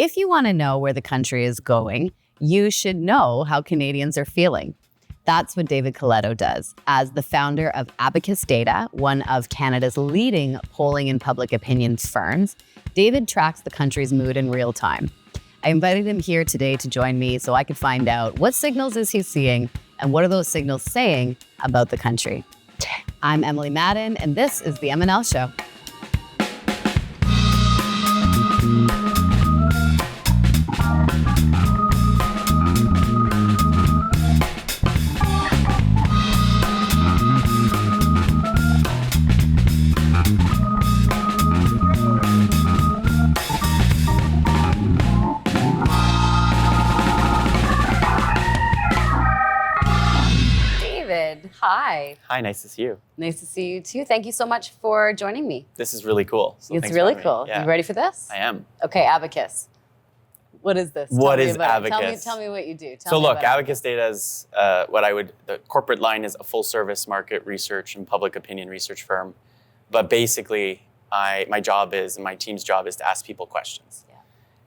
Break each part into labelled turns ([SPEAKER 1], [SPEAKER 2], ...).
[SPEAKER 1] If you want to know where the country is going, you should know how Canadians are feeling. That's what David Coletto does. As the founder of Abacus Data, one of Canada's leading polling and public opinion firms, David tracks the country's mood in real time. I invited him here today to join me so I could find out what signals is he seeing and what are those signals saying about the country. I'm Emily Madden, and this is the MNL Show. Hi.
[SPEAKER 2] Hi, nice to see you.
[SPEAKER 1] Nice to see you too. Thank you so much for joining me.
[SPEAKER 2] This is really cool. So
[SPEAKER 1] it's really cool. Yeah. You ready for this?
[SPEAKER 2] I am.
[SPEAKER 1] Okay, Abacus. What is this?
[SPEAKER 2] What is Abacus?
[SPEAKER 1] Tell me what you do.
[SPEAKER 2] So look, Abacus Data is the corporate line is a full service market research and public opinion research firm. But basically, my team's job is to ask people questions. Yeah.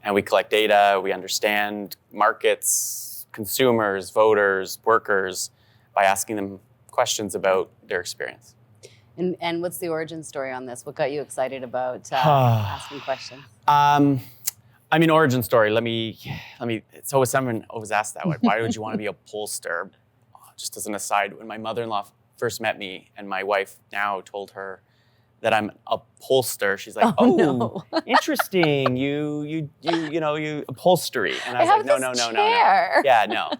[SPEAKER 2] And we collect data, we understand markets, consumers, voters, workers, by asking them questions about their experience.
[SPEAKER 1] And what's the origin story on this? What got you excited about asking questions?
[SPEAKER 2] Origin story. Let me. So someone always asks that. Why would you want to be a pollster? Just as an aside, when my mother-in-law first met me, and my wife now told her that I'm a pollster, she's like, "Oh, no. Interesting. You upholstery." And I was
[SPEAKER 1] no.
[SPEAKER 2] Yeah, no.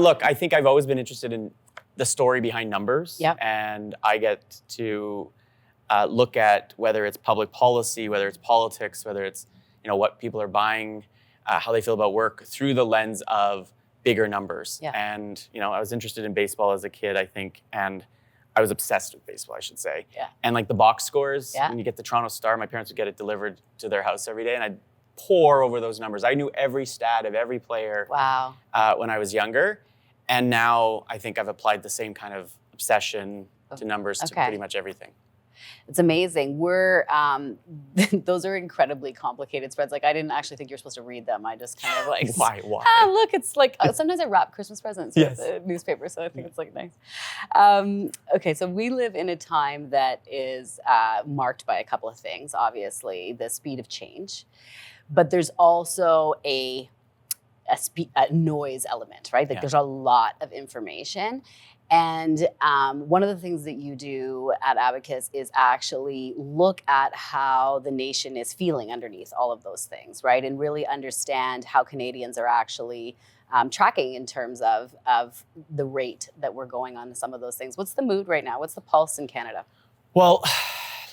[SPEAKER 2] Look, I think I've always been interested in the story behind numbers.
[SPEAKER 1] Yep.
[SPEAKER 2] And I get to look at whether it's public policy, whether it's politics, whether it's what people are buying, how they feel about work through the lens of bigger numbers.
[SPEAKER 1] Yeah.
[SPEAKER 2] And I was interested in baseball as a kid, I think, and I was obsessed with baseball, I should say.
[SPEAKER 1] Yeah.
[SPEAKER 2] And like the box scores, when you get the Toronto Star, my parents would get it delivered to their house every day, and I'd pore over those numbers. I knew every stat of every player.
[SPEAKER 1] Wow.
[SPEAKER 2] When I was younger. And now I think I've applied the same kind of obsession to numbers to pretty much everything.
[SPEAKER 1] It's amazing. Those are incredibly complicated spreads. Like, I didn't actually think you're supposed to read them. I just kind of like,
[SPEAKER 2] Why?
[SPEAKER 1] Look, it's like, sometimes I wrap Christmas presents with the newspaper, so I think it's like nice. Okay, so we live in a time that is marked by a couple of things. Obviously, the speed of change, but there's also a noise element, right? Like there's a lot of information. And one of the things that you do at Abacus is actually look at how the nation is feeling underneath all of those things, right? And really understand how Canadians are actually tracking in terms of the rate that we're going on some of those things. What's the mood right now? What's the pulse in Canada?
[SPEAKER 2] Well,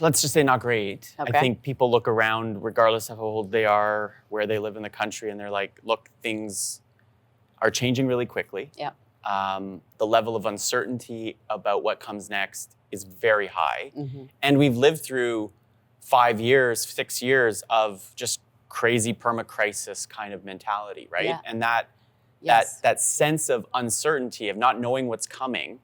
[SPEAKER 2] let's just say not great.
[SPEAKER 1] Okay.
[SPEAKER 2] I think people look around, regardless of how old they are, where they live in the country, and they're like, look, things are changing really quickly.
[SPEAKER 1] Yeah.
[SPEAKER 2] The level of uncertainty about what comes next is very high.
[SPEAKER 1] Mm-hmm.
[SPEAKER 2] And we've lived through 5 years, 6 years of just crazy perma-crisis kind of mentality, right?
[SPEAKER 1] Yeah.
[SPEAKER 2] And that sense of uncertainty, of not knowing what's coming,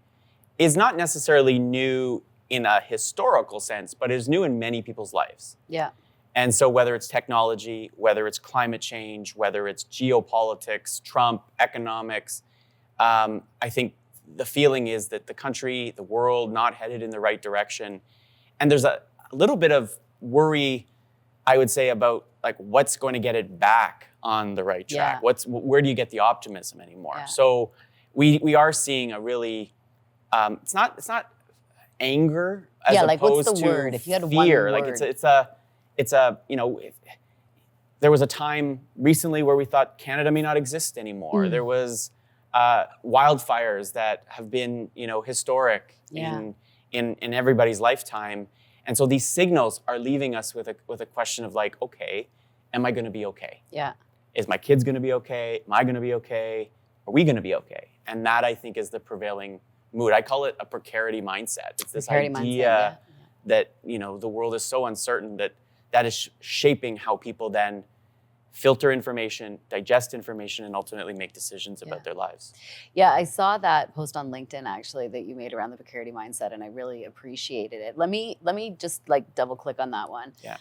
[SPEAKER 2] is not necessarily new in a historical sense, but is new in many people's lives.
[SPEAKER 1] Yeah.
[SPEAKER 2] And so whether it's technology, whether it's climate change, whether it's geopolitics, Trump, economics, I think the feeling is that the country, the world, not headed in the right direction. And there's a little bit of worry, I would say, about like what's going to get it back on the right track.
[SPEAKER 1] Yeah.
[SPEAKER 2] Where do you get the optimism anymore?
[SPEAKER 1] Yeah.
[SPEAKER 2] So we are seeing a really, it's not anger as
[SPEAKER 1] like
[SPEAKER 2] opposed
[SPEAKER 1] what's the
[SPEAKER 2] to
[SPEAKER 1] word? If you had
[SPEAKER 2] fear.
[SPEAKER 1] one word.
[SPEAKER 2] Like it's a there was a time recently where we thought Canada may not exist anymore. There was wildfires that have been historic in everybody's lifetime, and so these signals are leaving us with a question of like, okay, am I going to be okay?
[SPEAKER 1] Yeah.
[SPEAKER 2] Is my kids going to be okay? Am I going to be okay? Are we going to be okay? And that, I think, is the prevailing mood. I call it a precarity mindset. It's this idea that the world is so uncertain that is shaping how people then filter information, digest information, and ultimately make decisions about their lives.
[SPEAKER 1] Yeah, I saw that post on LinkedIn actually that you made around the precarity mindset, and I really appreciated it. Let me just like double click on that one.
[SPEAKER 2] Yeah.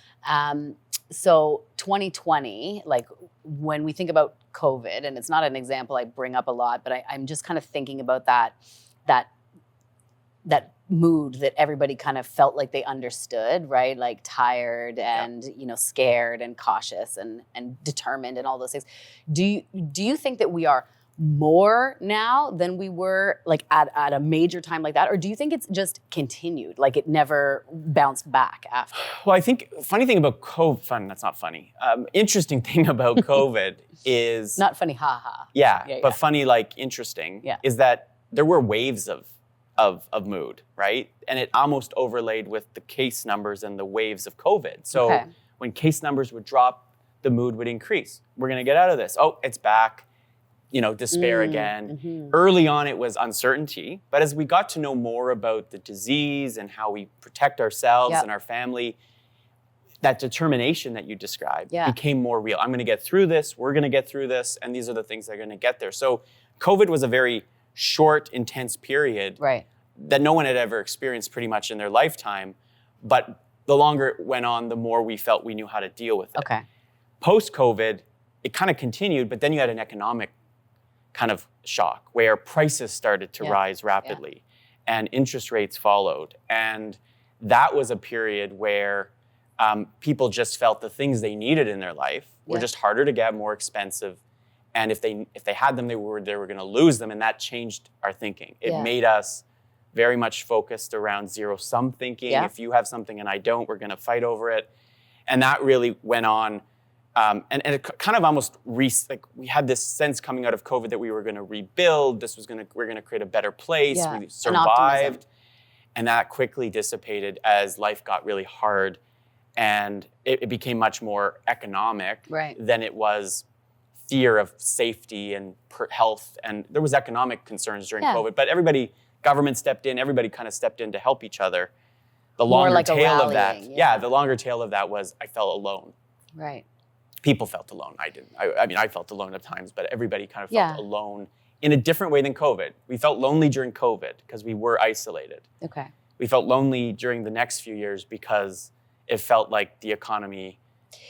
[SPEAKER 1] So 2020, like when we think about COVID, and it's not an example I bring up a lot, but I'm just kind of thinking about that mood that everybody kind of felt like they understood, right? Like tired and scared and cautious and determined and all those things. Do you think that we are more now than we were like at a major time like that, or do you think it's just continued, like it never bounced back after?
[SPEAKER 2] Well, I think funny thing about COVID, that's not funny. Interesting thing about COVID is
[SPEAKER 1] not funny, haha.
[SPEAKER 2] But funny, like interesting, is that there were waves of mood, right? And it almost overlaid with the case numbers and the waves of COVID. So when case numbers would drop, the mood would increase. We're gonna get out of this. Oh, it's back. Despair again. Mm-hmm. Early on, it was uncertainty. But as we got to know more about the disease and how we protect ourselves and our family, that determination that you described became more real. I'm gonna get through this, we're gonna get through this, and these are the things that are gonna get there. So COVID was a very short, intense period that no one had ever experienced pretty much in their lifetime. But the longer it went on, the more we felt we knew how to deal with it.
[SPEAKER 1] Okay.
[SPEAKER 2] Post-COVID, it kind of continued, but then you had an economic kind of shock where prices started to rise rapidly and interest rates followed. And that was a period where people just felt the things they needed in their life were just harder to get, more expensive. And if they had them, they were going to lose them, and that changed our thinking. It made us very much focused around zero-sum thinking. Yeah. If you have something and I don't, we're going to fight over it. And that really went on. And it kind of almost we had this sense coming out of COVID that we were going to rebuild. We're going to create a better place. Yeah. We survived, and that quickly dissipated as life got really hard, and it became much more economic than it was fear of safety and health. And there was economic concerns during COVID, but government stepped in. Everybody kind of stepped in to help each other. The longer tail of that, the longer tail of that was I felt alone.
[SPEAKER 1] Right.
[SPEAKER 2] People felt alone. I didn't. I felt alone at times, but everybody kind of felt alone in a different way than COVID. We felt lonely during COVID because we were isolated. Okay. We felt lonely during the next few years because it felt like the economy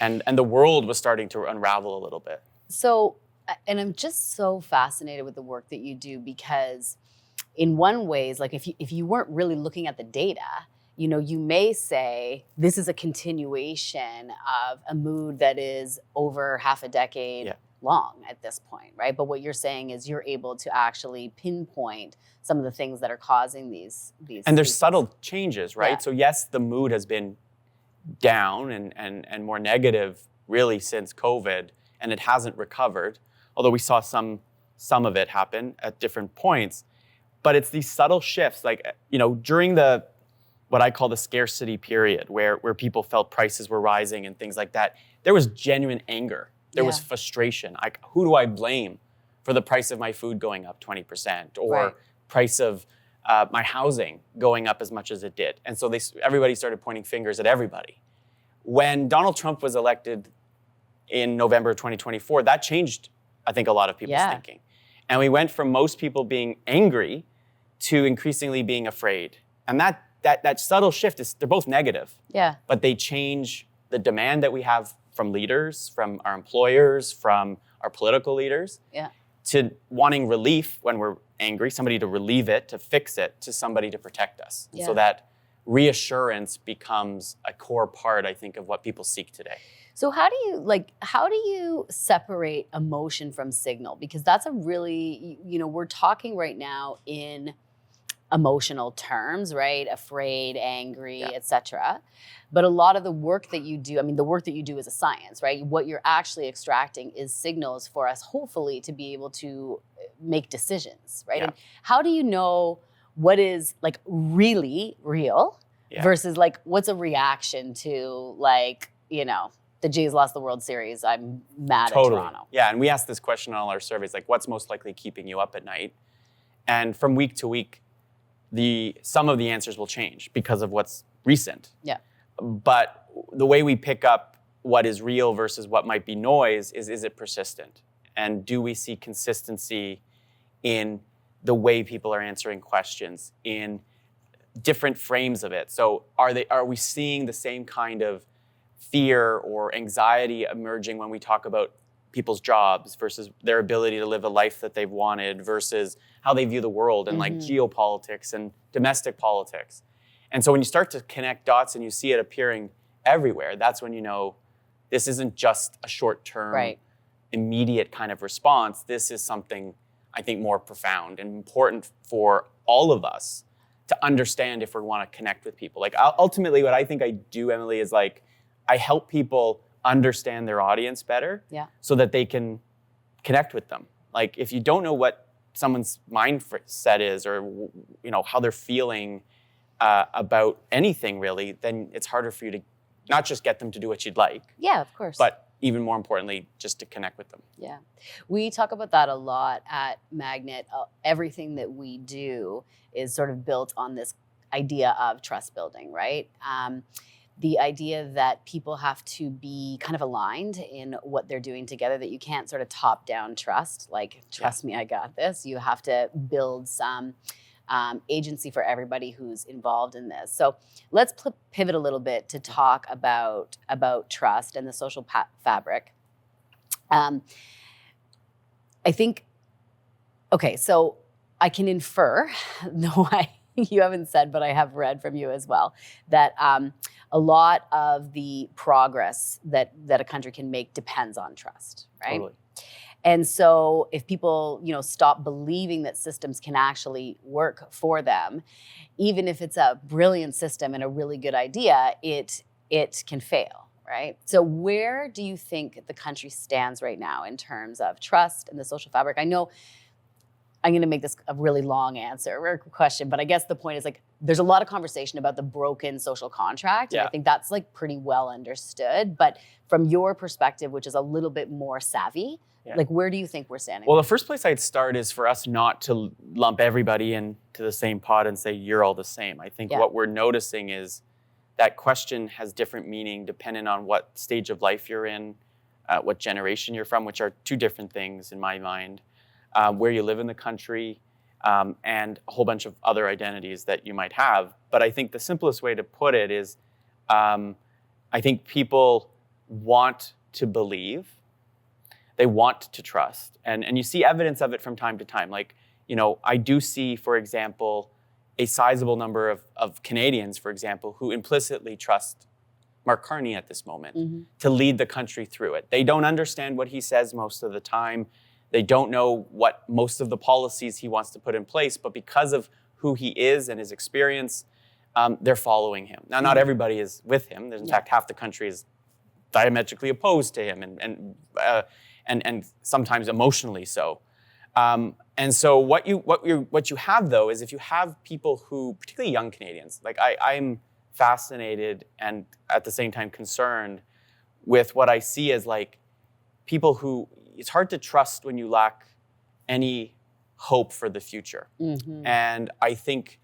[SPEAKER 2] and the world was starting to unravel a little bit.
[SPEAKER 1] So, and I'm just so fascinated with the work that you do because in one ways, like if you weren't really looking at the data, you may say this is a continuation of a mood that is over half a decade long at this point, right? But what you're saying is you're able to actually pinpoint some of the things that are causing these.
[SPEAKER 2] And there's subtle changes, right? Yeah. So yes, the mood has been down and more negative really since COVID, and it hasn't recovered, although we saw some of it happen at different points. But it's these subtle shifts, like, during what I call the scarcity period, where people felt prices were rising and things like that, there was genuine anger. There was frustration. Like, who do I blame for the price of my food going up 20% or price of my housing going up as much as it did? And so everybody started pointing fingers at everybody. When Donald Trump was elected in November 2024, that changed, I think, a lot of people's thinking. And we went from most people being angry to increasingly being afraid. And that subtle shift they're both negative. Yeah. But they change the demand that we have from leaders, from our employers, from our political leaders, to wanting relief when we're angry, somebody to relieve it, to fix it, to somebody to protect us. Yeah. So that reassurance becomes a core part, I think, of what people seek today.
[SPEAKER 1] So how do you separate emotion from signal? Because that's a really, we're talking right now in emotional terms, right? Afraid, angry, etc. But a lot of the work that you do, the work that you do is a science, right? What you're actually extracting is signals for us, hopefully, to be able to make decisions, right? Yeah. And how do you know what is like really real versus like what's a reaction to the Jays lost the World Series, I'm mad at Toronto.
[SPEAKER 2] Yeah, and we asked this question on all our surveys, like what's most likely keeping you up at night? And from week to week, some of the answers will change because of what's recent. Yeah. But the way we pick up what is real versus what might be noise is it persistent? And do we see consistency in the way people are answering questions, in different frames of it? So are we seeing the same kind of fear or anxiety emerging when we talk about people's jobs versus their ability to live a life that they've wanted versus how they view the world and like geopolitics and domestic politics? And so when you start to connect dots and you see it appearing everywhere, that's when you know this isn't just a short-term, immediate kind of response. This is something, I think, more profound and important for all of us to understand if we want to connect with people. Like ultimately what I think I do, Emily, is like I help people understand their audience better so that they can connect with them. Like if you don't know what someone's mindset is or how they're feeling about anything really, then it's harder for you to not just get them to do what you'd like.
[SPEAKER 1] Yeah, of course.
[SPEAKER 2] But even more importantly, just to connect with them.
[SPEAKER 1] Yeah. We talk about that a lot at Magnet. Everything that we do is sort of built on this idea of trust building, right? The idea that people have to be kind of aligned in what they're doing together, that you can't sort of top-down trust, like, trust me, I got this. You have to build some agency for everybody who's involved in this. So let's pivot a little bit to talk about trust and the social fabric. I think, okay, so I can infer, no, you haven't said, but I have read from you as well, that a lot of the progress that a country can make depends on trust, right?
[SPEAKER 2] Totally.
[SPEAKER 1] And so if people, stop believing that systems can actually work for them, even if it's a brilliant system and a really good idea, it can fail, right? So where do you think the country stands right now in terms of trust and the social fabric? I know I'm going to make this a really long answer or question, but I guess the point is like there's a lot of conversation about the broken social contract, and I think that's like pretty well understood. But from your perspective, which is a little bit more savvy, like where do you think we're standing?
[SPEAKER 2] Well, the first place I'd start is for us not to lump everybody into the same pot and say you're all the same. I think what we're noticing is that question has different meaning depending on what stage of life you're in, what generation you're from, which are two different things in my mind. Where you live in the country, and a whole bunch of other identities that you might have. But I think the simplest way to put it is, I think people want to believe, they want to trust, and you see evidence of it from time to time. Like, I do see, for example, a sizable number of Canadians, for example, who implicitly trust Mark Carney at this moment to lead the country through it. They don't understand what he says most of the time. They don't know what most of the policies he wants to put in place, but because of who he is and his experience, they're following him. Now, not everybody is with him. In fact, half the country is diametrically opposed to him, and sometimes emotionally so. And so what you have though is if you have people who, particularly young Canadians, like I'm fascinated and at the same time concerned with what I see as like people who. It's hard to trust when you lack any hope for the future. And I think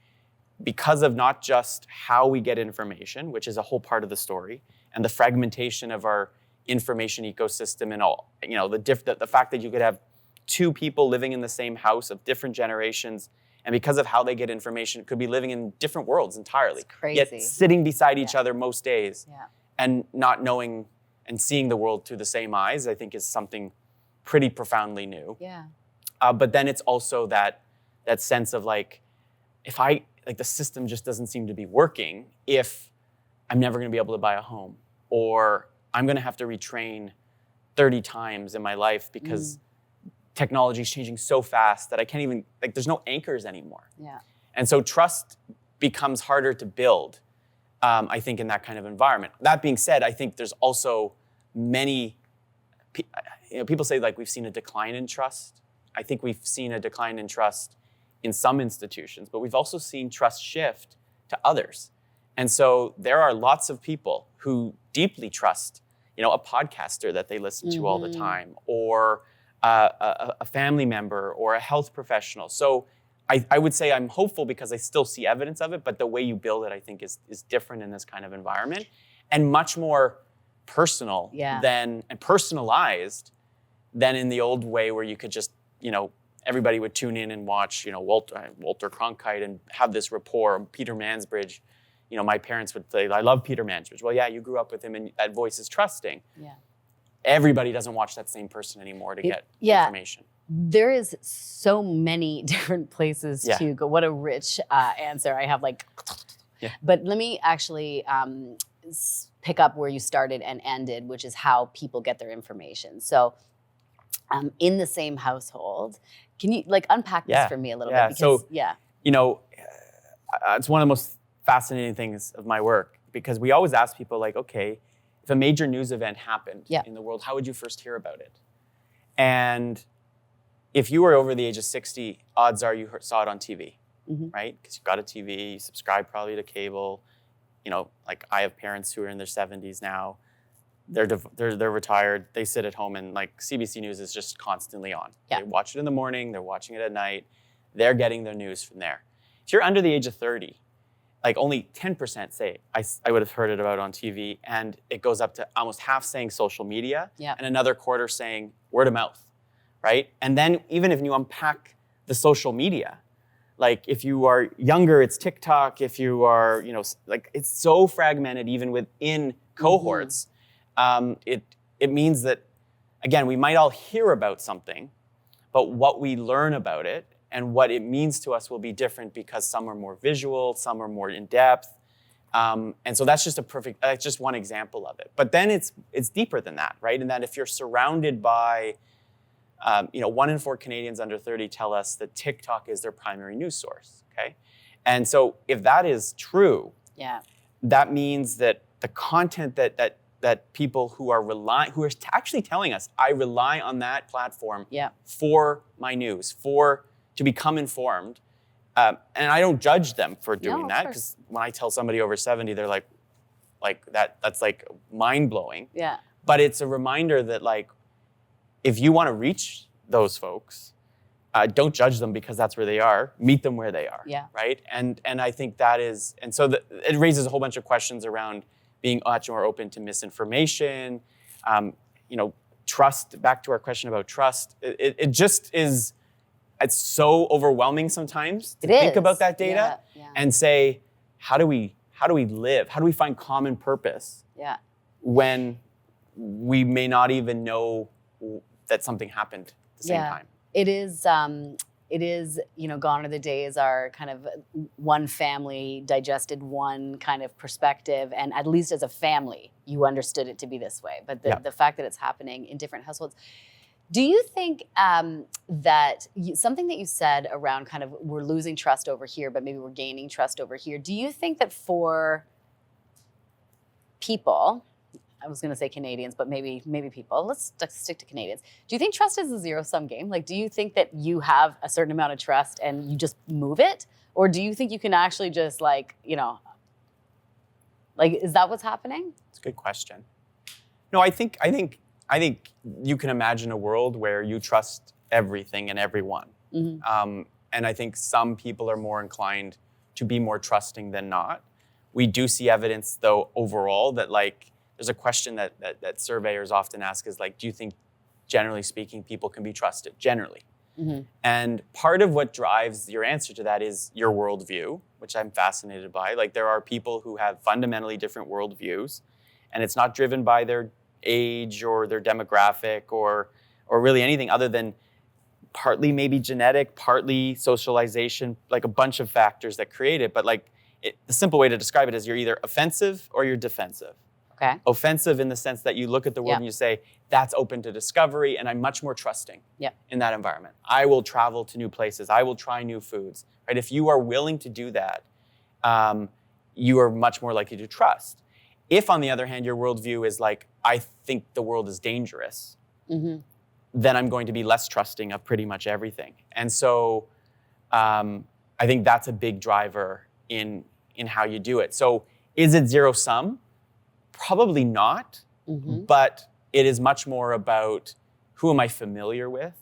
[SPEAKER 2] because of not just how we get information, which is a whole part of the story, and the fragmentation of our information ecosystem and all, the fact that you could have two people living in the same house of different generations, and because of how they get information, could be living in different worlds entirely.
[SPEAKER 1] It's crazy.
[SPEAKER 2] Yet sitting beside each other most days and not knowing and seeing the world through the same eyes, I think is something pretty profoundly new. But then it's also that sense of like, the system just doesn't seem to be working if I'm never going to be able to buy a home, or I'm going to have to retrain 30 times in my life because technology is changing so fast that I can't even, there's no anchors anymore. And so trust becomes harder to build, I think, in that kind of environment. That being said, I think there's also many people say like we've seen a decline in trust. I think we've seen a decline in trust in some institutions, but we've also seen trust shift to others. And so there are lots of people who deeply trust, a podcaster that they listen to all the time, or a family member, or a health professional. So I would say I'm hopeful because I still see evidence of it, but the way you build it, I think, is different in this kind of environment and much more personal than and personalized than in the old way where you could just, everybody would tune in and watch, Walter Cronkite and have this rapport. Peter Mansbridge, my parents would say, I love Peter Mansbridge. Well, yeah, you grew up with him and that voice is trusting.
[SPEAKER 1] Yeah.
[SPEAKER 2] Everybody doesn't watch that same person anymore to get information.
[SPEAKER 1] There is so many different places to go. What a rich answer. I have but let me actually pick up where you started and ended, which is how people get their information. So in the same household, can you unpack this for me a little bit? Because,
[SPEAKER 2] it's one of the most fascinating things of my work, because we always ask people okay, if a major news event happened in the world, how would you first hear about it? And if you were over the age of 60, odds are you saw it on TV, right? Because you've got a TV, you subscribe probably to cable. I have parents who are in their 70s now. They're retired. They sit at home and CBC News is just constantly on. Yeah. They watch it in the morning. They're watching it at night. They're getting their news from there. If you're under the age of 30, only 10% say I would have heard it about on TV, and it goes up to almost half saying social media, and another quarter saying word of mouth, right? And then even if you unpack the social media, if you are younger, it's TikTok. If you are, it's so fragmented even within cohorts. It means that, again, we might all hear about something, but what we learn about it and what it means to us will be different, because some are more visual, some are more in depth. And so that's just just one example of it. But then it's deeper than that, right? And that if you're surrounded by, 1 in 4 Canadians under 30 tell us that TikTok is their primary news source, okay? And so if that is true, that means that the content that people who are actually telling us, I rely on that platform for my news, to become informed. And I don't judge them for doing that, because when I tell somebody over 70, they're that's mind-blowing. Yeah. But it's a reminder that if you want to reach those folks, don't judge them because that's where they are. Meet them where they are, right? And I think that is, and so it raises a whole bunch of questions around being much more open to misinformation, trust. Back to our question about trust, it just is. It's so overwhelming sometimes to think about that data and say, how do we live? How do we find common purpose? When we may not even know that something happened at the same time.
[SPEAKER 1] It is, gone are the days are kind of one family digested one kind of perspective, and at least as a family, you understood it to be this way. But the fact that it's happening in different households, do you think that something that you said around kind of we're losing trust over here, but maybe we're gaining trust over here, do you think that for people, I was going to say Canadians, but maybe people. Let's stick to Canadians. Do you think trust is a zero-sum game? Do you think that you have a certain amount of trust and you just move it? Or do you think you can actually just is that what's happening?
[SPEAKER 2] It's a good question. No, I think you can imagine a world where you trust everything and everyone. Mm-hmm. And I think some people are more inclined to be more trusting than not. We do see evidence, though, overall that there's a question that surveyors often ask is do you think, generally speaking, people can be trusted, generally? Mm-hmm. And part of what drives your answer to that is your worldview, which I'm fascinated by. There are people who have fundamentally different worldviews, and it's not driven by their age or their demographic or really anything other than partly maybe genetic, partly socialization, a bunch of factors that create it. But the simple way to describe it is you're either offensive or you're defensive. Okay. Offensive in the sense that you look at the world and you say, that's open to discovery, and I'm much more trusting in that environment. I will travel to new places. I will try new foods. Right? If you are willing to do that, you are much more likely to trust. If, on the other hand, your worldview is I think the world is dangerous, then I'm going to be less trusting of pretty much everything. And so I think that's a big driver in how you do it. So is it zero-sum? Probably not, but it is much more about who am I familiar with,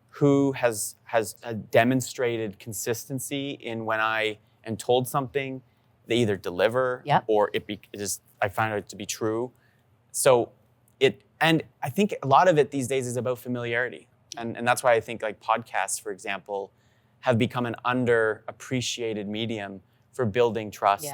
[SPEAKER 2] who has demonstrated consistency in when I am told something, they either deliver or I find it to be true. And I think a lot of it these days is about familiarity. And that's why I think like podcasts, for example, have become an underappreciated medium for building trust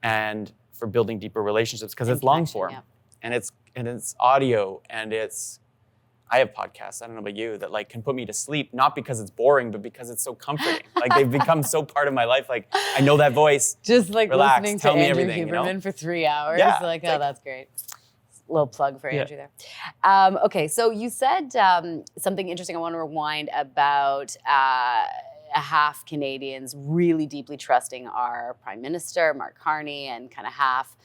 [SPEAKER 2] and for building deeper relationships, because it's long form and it's audio, and I have podcasts, I don't know about you, that like can put me to sleep, not because it's boring, but because it's so comforting. Like they've become so part of my life. Like I know that voice.
[SPEAKER 1] Just like
[SPEAKER 2] relax,
[SPEAKER 1] listening
[SPEAKER 2] tell
[SPEAKER 1] to
[SPEAKER 2] me
[SPEAKER 1] Andrew
[SPEAKER 2] everything,
[SPEAKER 1] Huberman for 3 hours.
[SPEAKER 2] Yeah,
[SPEAKER 1] Like, oh, that's great. Little plug for Andrew there. Okay, so you said something interesting. I want to rewind about half Canadians really deeply trusting our Prime Minister, Mark Carney, and kind of half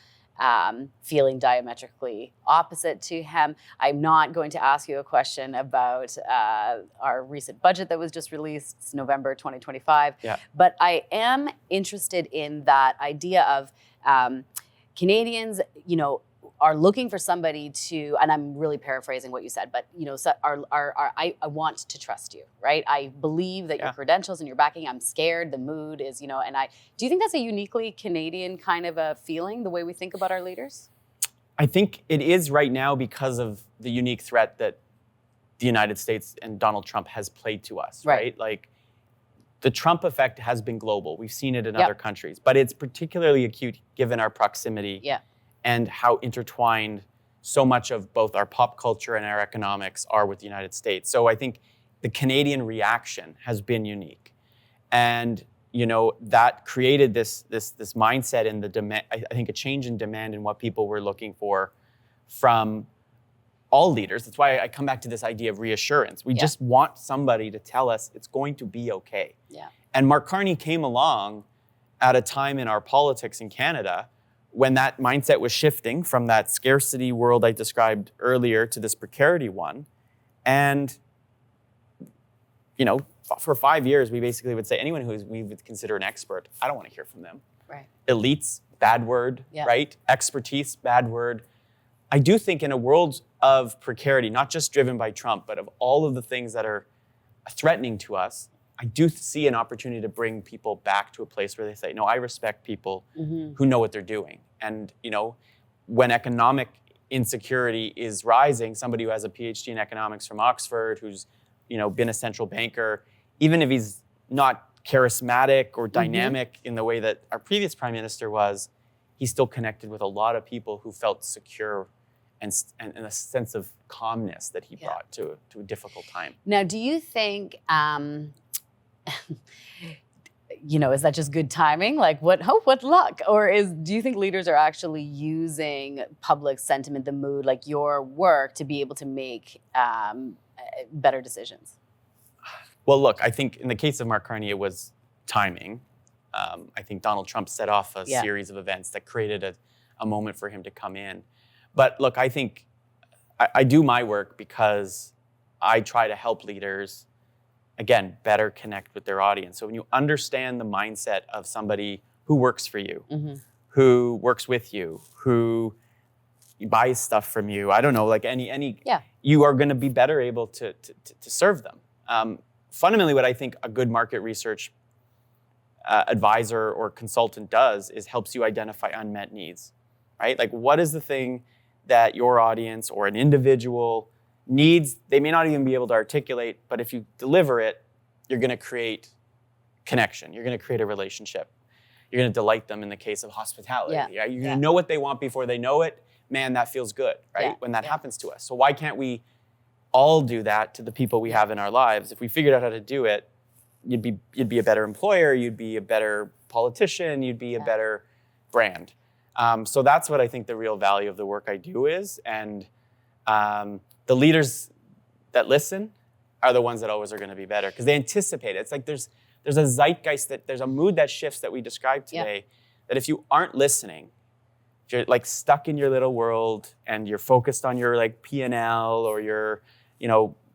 [SPEAKER 1] feeling diametrically opposite to him. I'm not going to ask you a question about our recent budget that was just released. It's November 2025. But I am interested in that idea of Canadians, are looking for somebody to, and I'm really paraphrasing what you said, but I want to trust you, right? I believe that your credentials and your backing. I'm scared. The mood is, and do you think that's a uniquely Canadian kind of a feeling, the way we think about our leaders?
[SPEAKER 2] I think it is right now because of the unique threat that the United States and Donald Trump has played to us, right? Like the Trump effect has been global. We've seen it in other countries, but it's particularly acute given our proximity. And how intertwined so much of both our pop culture and our economics are with the United States. So I think the Canadian reaction has been unique. And, that created this mindset in the demand, I think a change in demand in what people were looking for from all leaders. That's why I come back to this idea of reassurance. We just want somebody to tell us it's going to be okay. And Mark Carney came along at a time in our politics in Canada when that mindset was shifting from that scarcity world I described earlier to this precarity one. And, for 5 years, we basically would say anyone who we would consider an expert, I don't want to hear from them. Elites, bad word, right? Expertise, bad word. I do think in a world of precarity, not just driven by Trump, but of all of the things that are threatening to us, I do see an opportunity to bring people back to a place where they say, no, I respect people who know what they're doing. And, when economic insecurity is rising, somebody who has a PhD in economics from Oxford, who's, been a central banker, even if he's not charismatic or dynamic in the way that our previous prime minister was, he still connected with a lot of people who felt secure and a sense of calmness that he brought to a difficult time.
[SPEAKER 1] Now, do you think... is that just good timing? Like what luck? Or do you think leaders are actually using public sentiment, the mood, like your work, to be able to make better decisions?
[SPEAKER 2] Well, look, I think in the case of Mark Carney, it was timing. I think Donald Trump set off a series of events that created a moment for him to come in. But look, I think I do my work because I try to help leaders, again, better connect with their audience. So when you understand the mindset of somebody who works for you, who works with you, who buys stuff from you, I don't know, like you are going to be better able to serve them. Fundamentally, what I think a good market research advisor or consultant does is helps you identify unmet needs, right? Like what is the thing that your audience or an individual needs? They may not even be able to articulate, but if you deliver it, you're going to create connection. You're going to create a relationship. You're going to delight them in the case of hospitality. You're going to know what they want before they know it. Man, that feels good, right? When that happens to us. So why can't we all do that to the people we have in our lives? If we figured out how to do it, you'd be a better employer, you'd be a better politician, you'd be a better brand. So that's what I think the real value of the work I do is. And the leaders that listen are the ones that always are going to be better because they anticipate it. It's like there's a zeitgeist, there's a mood that shifts that we described today, that if you aren't listening, if you're like stuck in your little world and you're focused on your like P&L or your,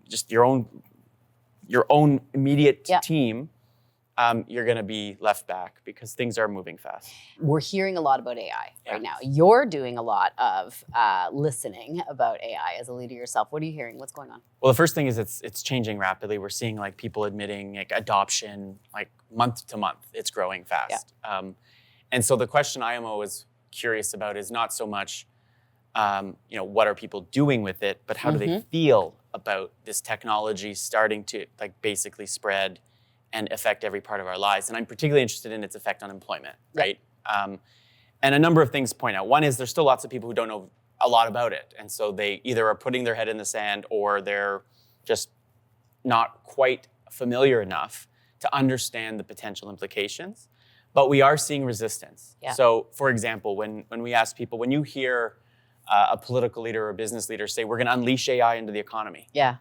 [SPEAKER 2] just your own immediate team, you're going to be left back because things are moving fast.
[SPEAKER 1] We're hearing a lot about AI right now. You're doing a lot of listening about AI as a leader yourself. What are you hearing? What's going on?
[SPEAKER 2] Well, the first thing is it's changing rapidly. We're seeing like people admitting like adoption, like month to month, it's growing fast. And so the question I am always curious about is not so much what are people doing with it, but how do they feel about this technology starting to like basically spread and affect every part of our lives. And I'm particularly interested in its effect on employment, right? And a number of things point out. One is there's still lots of people who don't know a lot about it. And so they either are putting their head in the sand or they're just not quite familiar enough to understand the potential implications. But we are seeing resistance.
[SPEAKER 1] Yeah.
[SPEAKER 2] So for example, when we ask people, when you hear a political leader or a business leader say, we're going to unleash AI into the economy.
[SPEAKER 1] Yeah.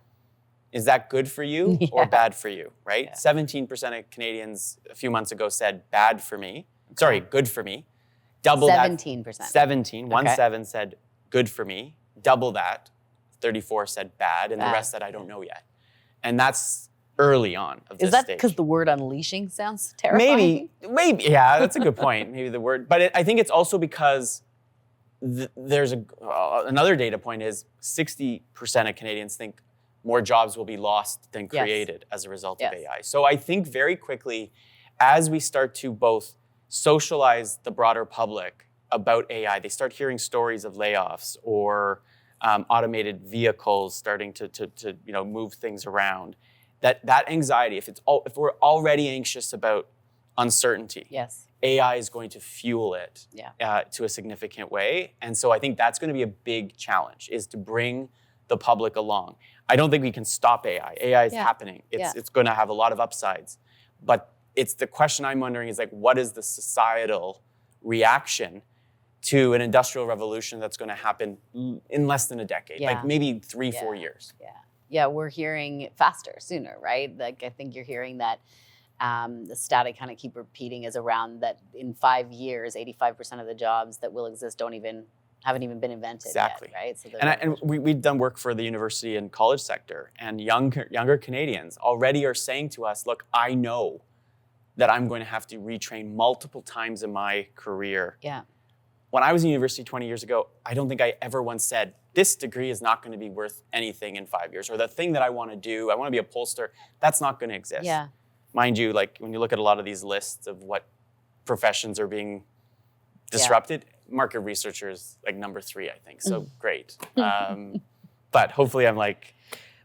[SPEAKER 2] Is that good for you or bad for you, right?
[SPEAKER 1] Yeah.
[SPEAKER 2] 17% of Canadians a few months ago said bad for me. Sorry, good for me. Double
[SPEAKER 1] 17%.
[SPEAKER 2] that. 17. 17 said good for me. Double that. 34 said bad. And the rest said I don't know yet. And that's early on of this
[SPEAKER 1] Is that
[SPEAKER 2] stage.
[SPEAKER 1] because the word unleashing sounds terrifying?
[SPEAKER 2] Maybe. Yeah, that's a good point. Maybe the word. But I think it's also because there's another data point is 60% of Canadians think more jobs will be lost than created as a result of AI. So I think very quickly, as we start to both socialize the broader public about AI, they start hearing stories of layoffs or automated vehicles starting to move things around. That anxiety, if we're already anxious about uncertainty, AI is going to fuel it to a significant way. And so I think that's going to be a big challenge, is to bring the public along. I don't think we can stop AI. AI is happening. It's going to have a lot of upsides. But it's the question I'm wondering is like, what is the societal reaction to an industrial revolution that's going to happen in less than a decade, like maybe 3-4 years?
[SPEAKER 1] Yeah, we're hearing faster, sooner, right? Like I think you're hearing that the stat I kind of keep repeating is around that in 5 years, 85% of the jobs that will exist haven't even been invented yet, right? So
[SPEAKER 2] and we've done work for the university and college sector, and younger Canadians already are saying to us, look, I know that I'm going to have to retrain multiple times in my career.
[SPEAKER 1] Yeah.
[SPEAKER 2] When I was in university 20 years ago, I don't think I ever once said, this degree is not going to be worth anything in 5 years, or the thing that I want to do, I want to be a pollster, that's not going to exist.
[SPEAKER 1] Yeah.
[SPEAKER 2] Mind you, like when you look at a lot of these lists of what professions are being disrupted, market researcher is like number 3, I think. So great. But hopefully I'm like,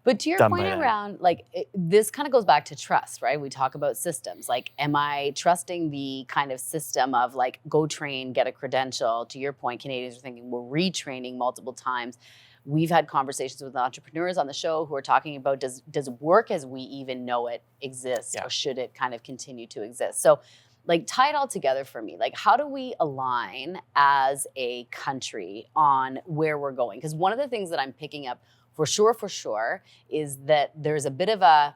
[SPEAKER 1] but to your point around, like, this kind of goes back to trust, right? We talk about systems. Like, am I trusting the kind of system of like, go train, get a credential? To your point, Canadians are thinking we're retraining multiple times. We've had conversations with entrepreneurs on the show who are talking about, does work as we even know it exist, or should it kind of continue to exist? So like, tie it all together for me. Like, how do we align as a country on where we're going? Because one of the things that I'm picking up for sure, is that there's a bit of a,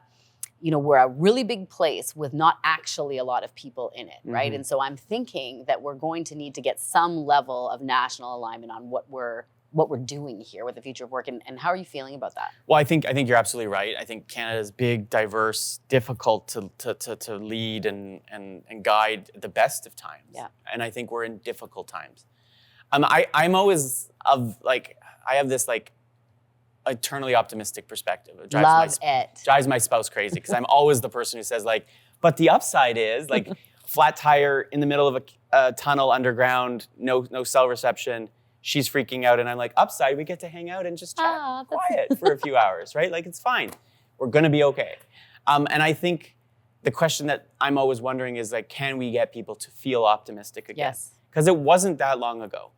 [SPEAKER 1] we're a really big place with not actually a lot of people in it, right? And so I'm thinking that we're going to need to get some level of national alignment on what we're doing here with the future of work. And how are you feeling about that?
[SPEAKER 2] Well, I think you're absolutely right. I think Canada is big, diverse, difficult to lead and guide the best of times. Yeah. And I think we're in difficult times. I'm always I have this like eternally optimistic perspective. It drives my spouse crazy because I'm always the person who says like, but the upside is like flat tire in the middle of a tunnel underground, no cell reception. She's freaking out and I'm like, upside, we get to hang out and just chat quiet for a few hours, right? Like it's fine. We're gonna be okay. And I think the question that I'm always wondering is like, can we get people to feel optimistic again?
[SPEAKER 1] Yes.
[SPEAKER 2] Because it wasn't that long ago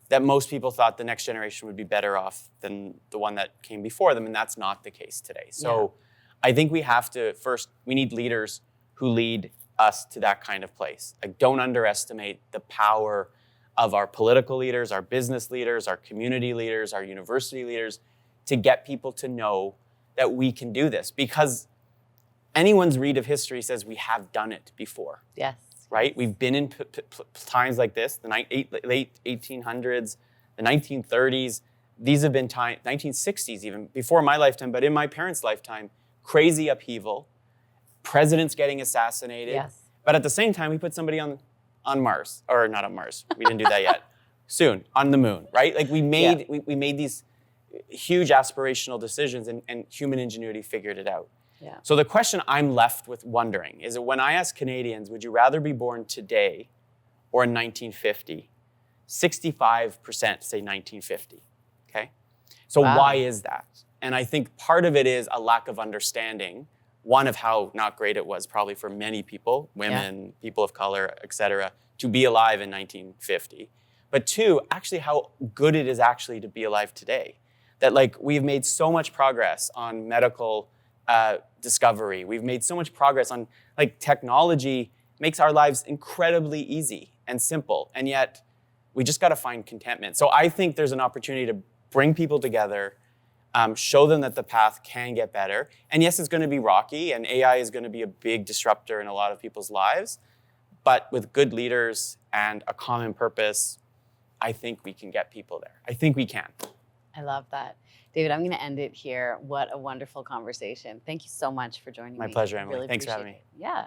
[SPEAKER 2] that most people thought the next generation would be better off than the one that came before them, and that's not the case today. So I think we have to, first, we need leaders who lead us to that kind of place. Like, don't underestimate the power of our political leaders, our business leaders, our community leaders, our university leaders, to get people to know that we can do this. Because anyone's read of history says we have done it before.
[SPEAKER 1] Yes.
[SPEAKER 2] Right? We've been in times like this, the late 1800s, the 1930s. These have been 1960s even, before my lifetime, but in my parents' lifetime, crazy upheaval, presidents getting assassinated.
[SPEAKER 1] Yes.
[SPEAKER 2] But at the same time, we put somebody on Mars, or not on Mars, we didn't do that yet. Soon, on the moon, right? Like we made these huge aspirational decisions and human ingenuity figured it out. Yeah. So the question I'm left with wondering is that when I ask Canadians, would you rather be born today or in 1950? 65% say 1950, okay? So
[SPEAKER 1] Wow.
[SPEAKER 2] why is that? And I think part of it is a lack of understanding, one, of how not great it was probably for many people, women, people of color, et cetera, to be alive in 1950. But two, actually how good it is actually to be alive today. That like we've made so much progress on medical discovery. We've made so much progress on like technology makes our lives incredibly easy and simple. And yet we just got to find contentment. So I think there's an opportunity to bring people together, show them that the path can get better. And yes, it's going to be rocky, and AI is going to be a big disruptor in a lot of people's lives. But with good leaders and a common purpose, I think we can get people there. I think we can.
[SPEAKER 1] I love that. David, I'm going to end it here. What a wonderful conversation. Thank you so much for joining me.
[SPEAKER 2] My pleasure, Emily.
[SPEAKER 1] Really
[SPEAKER 2] Thanks for having me.
[SPEAKER 1] Yeah.